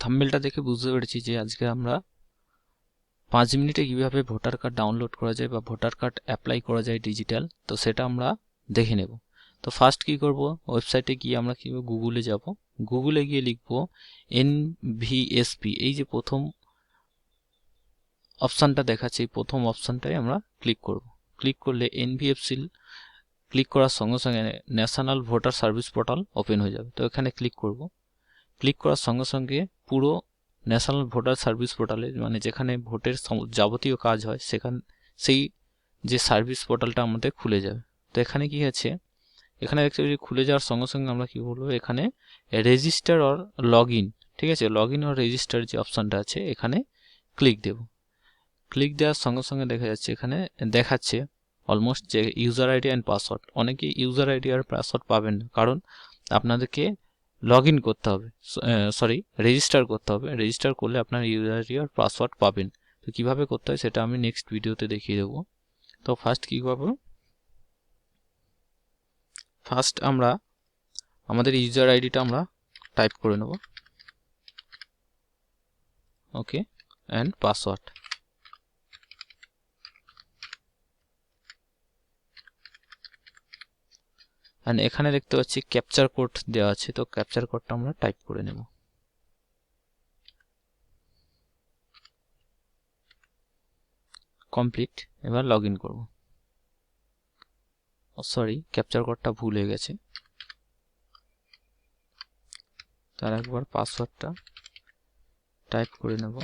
থাম্বনেলটা দেখে বুঝতে পেরেছি যে আজকে আমরা 5 মিনিটে কিভাবে ভোটার কার্ড ডাউনলোড করা যায় বা ভোটার কার্ড অ্যাপ্লাই করা যায় ডিজিটাল, তো সেটা আমরা দেখে নেব। তো ফার্স্ট কি করব, ওয়েবসাইটে গিয়ে আমরা কি গুগলে যাব, গুগলে গিয়ে লিখব NVSP। এই যে প্রথম অপশানটা দেখাচ্ছে, এই প্রথম অপশানটাই আমরা ক্লিক করব। ক্লিক করলে NVSP ক্লিক করার সঙ্গে সঙ্গে national voter service portal open হয়ে যাবে। তো এখানে ক্লিক করব। ক্লিক করার সঙ্গে সঙ্গে পুরো ন্যাশনাল ভোটার সার্ভিস পোর্টালে, মানে যেখানে ভোটের যাবতীয় কাজ হয়, সেই যে সার্ভিস পোর্টালটা আমাদের খুলে যাবে। তো এখানে কি আছে, এখানে দেখতে পাচ্ছি খুলে যাওয়ার সঙ্গে সঙ্গে আমরা কি বলবো, এখানে রেজিস্টার অর লগ ইন, ঠিক আছে, লগ ইন অর রেজিস্টার যে অপশানটা আছে এখানে ক্লিক দেব। ক্লিক দেওয়ার সঙ্গে সঙ্গে দেখা যাচ্ছে এখানে দেখাচ্ছে অলমোস্ট যে ইউজার আইডি অ্যান্ড পাসওয়ার্ড। অনেকে ইউজার আইডি আর পাসওয়ার্ড পাবেন না, কারণ আপনাদেরকে লগ ইন করতে হবে, রেজিস্টার করতে হবে। রেজিস্টার করলে আপনার ইউজার আইডি আর পাসওয়ার্ড পাবেন। তো কীভাবে করতে হয় সেটা আমি নেক্সট ভিডিওতে দেখিয়ে দেবো। তো ফার্স্ট কী করবো, ফার্স্ট আমরা আমাদের ইউজার আইডিটা আমরা টাইপ করে নেব, ওকে, অ্যান্ড পাসওয়ার্ড। অ্যান্ড এখানে দেখতে পাচ্ছি ক্যাপচার কোড দেওয়া আছে, তো ক্যাপচার কোডটা আমরা টাইপ করে নেব। কমপ্লিট। এবার লগ ইন করবো। সরি, ক্যাপচার কোডটা ভুল হয়ে গেছে, তার একবার পাসওয়ার্ডটা টাইপ করে নেব।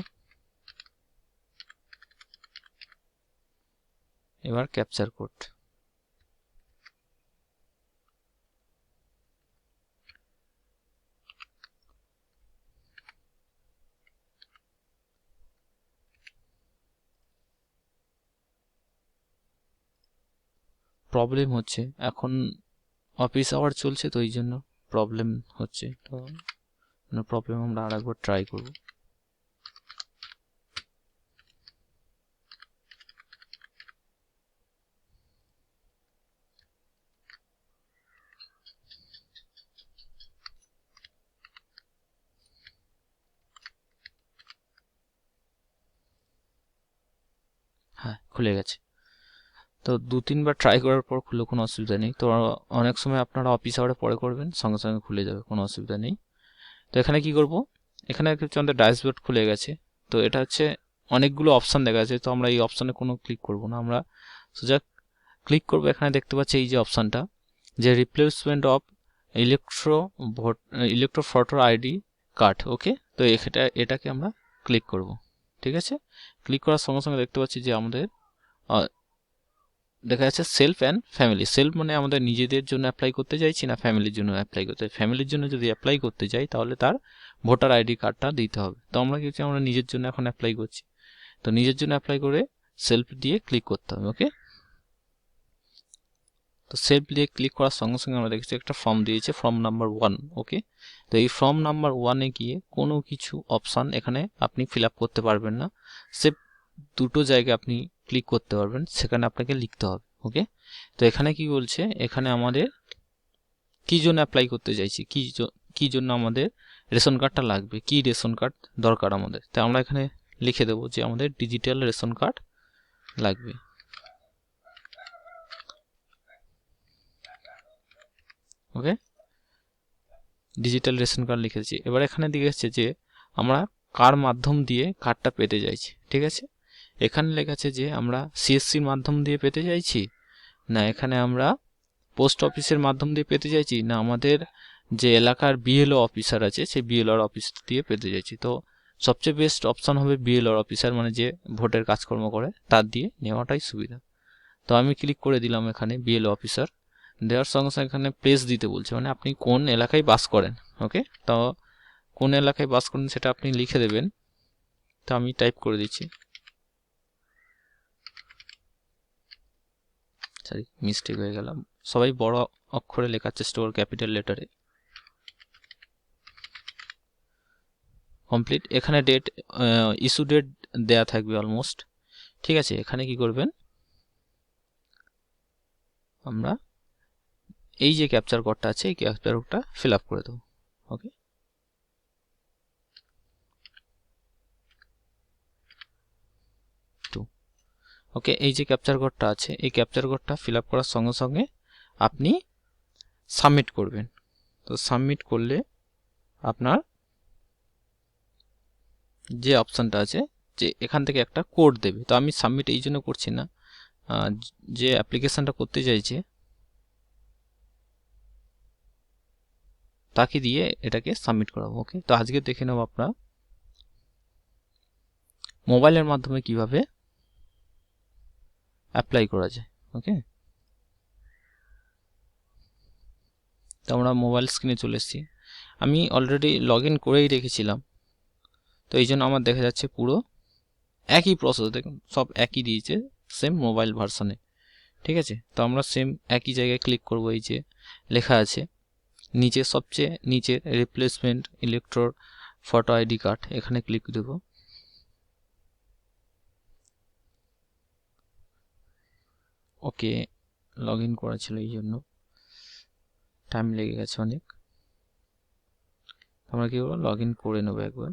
এবার ক্যাপচার কোড। প্রবলেম হচ্ছে, এখন অফিস আওয়ার চলছে, তো এই জন্য প্রবলেম হচ্ছে। তো প্রবলেম আমরা আরেকবার ট্রাই করব। হ্যাঁ, খুলে গেছে। তো 2-3 বার ট্রাই করার পর খুলে কোনো অসুবিধা নেই। তো অনেক সময় আপনারা অফিস আওয়ারে পরে করবেন, সঙ্গে সঙ্গে খুলে যাবে, কোনো অসুবিধা নেই। তো এখানে কি করব, এখানে হচ্ছে আমাদের ড্যাশবোর্ড খুলে গেছে। তো এটা হচ্ছে অনেকগুলো অপশান দেখা যাচ্ছে, তো আমরা এই অপশানে কোনো ক্লিক করব না, আমরা সোজা ক্লিক করব। এখানে দেখতে পাচ্ছি এই যে অপশানটা, যে replacement of electro voter ID card, okay. তো এটাকে আমরা ক্লিক করব, ঠিক আছে। ক্লিক করার সঙ্গে সঙ্গে দেখতে পাচ্ছি যে আমাদের দেখা যাচ্ছে সেলফ অ্যান্ড ফ্যামিলি। সেলফ মানে আমাদের নিজেদের জন্য অ্যাপ্লাই করতে চাইছি, না ফ্যামিলির জন্য অ্যাপ্লাই করতে। ফ্যামিলির জন্য যদি অ্যাপ্লাই করতে চাই তাহলে তার ভোটার আইডি কার্ডটা দিতে হবে। তো আমরা কি হচ্ছে, আমরা নিজের জন্য এখন অ্যাপ্লাই করছি, তো নিজের জন্য অ্যাপ্লাই করে সেলফ দিয়ে ক্লিক করতে হবে, ওকে। তো সেলফ দিয়ে ক্লিক করার সঙ্গে সঙ্গে আমরা দেখছি একটা ফর্ম দিয়েছে, ফর্ম নাম্বার 1, ওকে। তো এই ফর্ম নাম্বার 1-এ গিয়ে কোনো কিছু অপশান এখানে আপনি ফিল আপ করতে পারবেন না, সে দুটো জায়গায় আপনি ক্লিক করতে পারবেন, সেখানে আপনাকে লিখতে হবে, ওকে। তো এখানে কি বলছে, এখানে আমাদের কি জন্য অ্যাপ্লাই করতে চাইছি, কি জন্য আমাদের রেশন কার্ডটা লাগবে, কি রেশন কার্ড দরকার আমাদের। তো আমরা এখানে লিখে দেবো যে আমাদের ডিজিটাল রেশন কার্ড লাগবে, ওকে। ডিজিটাল রেশন কার্ড লিখেছি। এবার এখানে দিকে যাচ্ছে যে আমরা কার মাধ্যম দিয়ে কার্ডটা পেতে চাইছি, ঠিক আছে। এখানে লেখা আছে যে আমরা সিএসসির মাধ্যম দিয়ে পেতে চাইছি, না এখানে আমরা পোস্ট অফিসের মাধ্যম দিয়ে পেতে চাইছি, না আমাদের যে এলাকার বিএলও অফিসার আছে সেই বিএলওর অফিস দিয়ে পেতে চাইছি। তো সবচেয়ে বেস্ট অপশান হবে বিএলওর অফিসার, মানে যে ভোটের কাজকর্ম করে তার দিয়ে নেওয়াটাই সুবিধা। তো আমি ক্লিক করে দিলাম এখানে বিএলও অফিসার। দেওয়ার সঙ্গে সঙ্গে এখানে প্লেস দিতে বলছে, মানে আপনি কোন এলাকায় বাস করেন, ওকে। তো কোন এলাকায় বাস করেন সেটা আপনি লিখে দেবেন। তো আমি টাইপ করে দিচ্ছি, সরি মিস্টেক হয়ে গেলাম। সবাই বড় অক্ষরে লেখার চেষ্টা করো, ক্যাপিটাল লেটারে। কমপ্লিট। এখানে ডেট, ইস্যু ডেট দেয়া থাকবে অলমোস্ট, ঠিক আছে। এখানে কি করবেন, আমরা এই যে ক্যাপচার কোডটা আছে এই ক্যাপচার কোডটা ফিল আপ করে দেবো, ওকে। ওকে, এই যে ক্যাপচার কোডটা আছে, এই ক্যাপচার কোডটা ফিল আপ করার সঙ্গে সঙ্গে আপনি সাবমিট করবেন। তো সাবমিট করলে আপনার যে অপশানটা আছে যে এখান থেকে একটা কোড দেবে। তো আমি সাবমিট এই জন্য করছি না, যে অ্যাপ্লিকেশানটা করতে চাইছে তাকে দিয়ে এটাকে সাবমিট করাবো। ওকে, তো আজকে দেখে নেব আপনারা মোবাইলের মাধ্যমে কিভাবে অ্যাপ্লাই করা যায়। ওকে, তো আমরা মোবাইল স্ক্রিনে চলে এসেছি। আমি অলরেডি লগ ইন করেই রেখেছিলাম, তো এই জন্য আমার দেখা যাচ্ছে পুরো একই প্রসেস, দেখুন সব একই দিয়েছে সেম মোবাইল ভার্সানে। ঠিক আছে, তো আমরা সেম একই জায়গায় ক্লিক করব। এই যে লেখা আছে নিচে, সবচেয়ে নিচে রিপ্লেসমেন্ট ইলেকট্রোর ফটো আইডি কার্ড, এখানে ক্লিক দেব। ওকে, লগ ইন করা ছিল এই জন্য টাইম লেগে গেছে অনেক। আমরা কি করবো, লগ ইন করে নেবো একবার।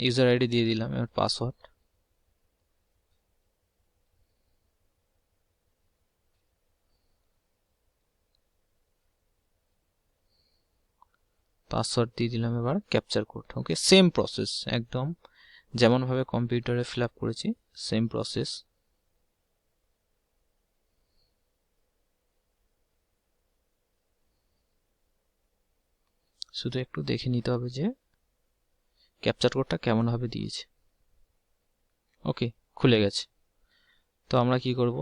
ইউজার আইডি দিয়ে দিলাম, এবার পাসওয়ার্ড। পাসওয়ার্ড দিয়ে দিলাম, এবার ক্যাপচার কোড। ওকে, সেম প্রসেস একদম যেমনভাবে কম্পিউটারে ফিল আপ করেছি সেম প্রসেস। শুধু একটু দেখে নিতে হবে যে ক্যাপচার কোডটা কেমনভাবে দিয়েছে। ওকে, খুলে গেছে। তো আমরা কি করব,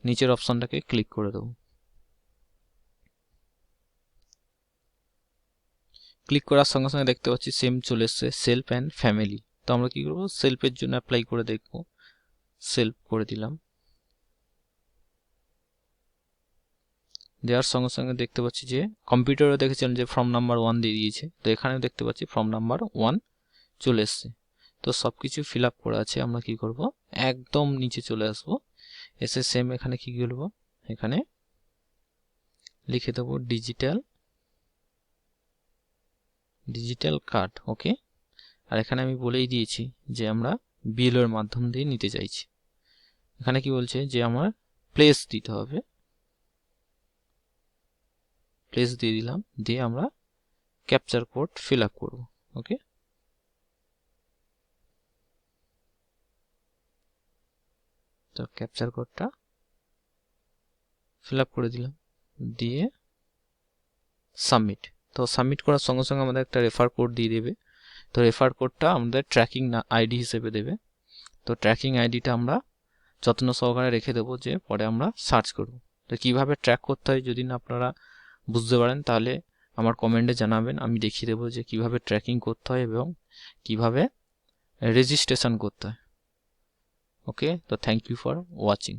নিচের অপশনটাকে ক্লিক করে দেবো। ক্লিক করার সঙ্গে সঙ্গে দেখতে পাচ্ছি সেম চলে এসছে সেলফ অ্যান্ড ফ্যামিলি। তো আমরা কি করব, সেলফের জন্য অ্যাপ্লাই করে দেখব। সেলফ করে দিলাম, দেওয়ার সঙ্গে সঙ্গে দেখতে পাচ্ছি যে কম্পিউটারে দেখেছিলাম যে ফর্ম নাম্বার 1 দিয়ে দিয়েছে, তো এখানেও দেখতে পাচ্ছি ফর্ম নাম্বার 1 চলে এসছে। তো সব কিছু ফিল আপ করা আছে। আমরা কি করব, একদম নিচে চলে আসব, এসে সেম এখানে কি করব, এখানে লিখে দেবো ডিজিটাল কার্ড। ওকে, আর এখানে আমি বলেই দিয়েছি যে আমরা বিএলও এর মাধ্যম দিয়ে নিতে চাইছি। এখানে কি বলছে যে আমার প্লেস দিতে হবে, প্লেস দিয়ে দিলাম, দিয়ে আমরা ক্যাপচার কোড ফিল আপ করবো। ওকে, তো ক্যাপচার কোডটা ফিল আপ করে দিলাম, দিয়ে সাবমিট। তো সাবমিট করার সঙ্গে সঙ্গে আমাদের একটা রেফার কোড দিয়ে দেবে। তো রেফার কোডটা আমাদের ট্র্যাকিং আইডি হিসেবে দেবে। তো ট্র্যাকিং আইডিটা আমরা যত্ন সহকারে রেখে দেবো, যে পরে আমরা সার্চ করব। তো কীভাবে ট্র্যাক করতে হয় যদি না আপনারা বুঝতে পারেন তাহলে আমার কমেন্টে জানাবেন, আমি দেখিয়ে দেবো যে কিভাবে ট্র্যাকিং করতে হয় এবং কিভাবে রেজিস্ট্রেশন করতে হয়। ওকে, তো থ্যাংক ইউ ফর ওয়াচিং।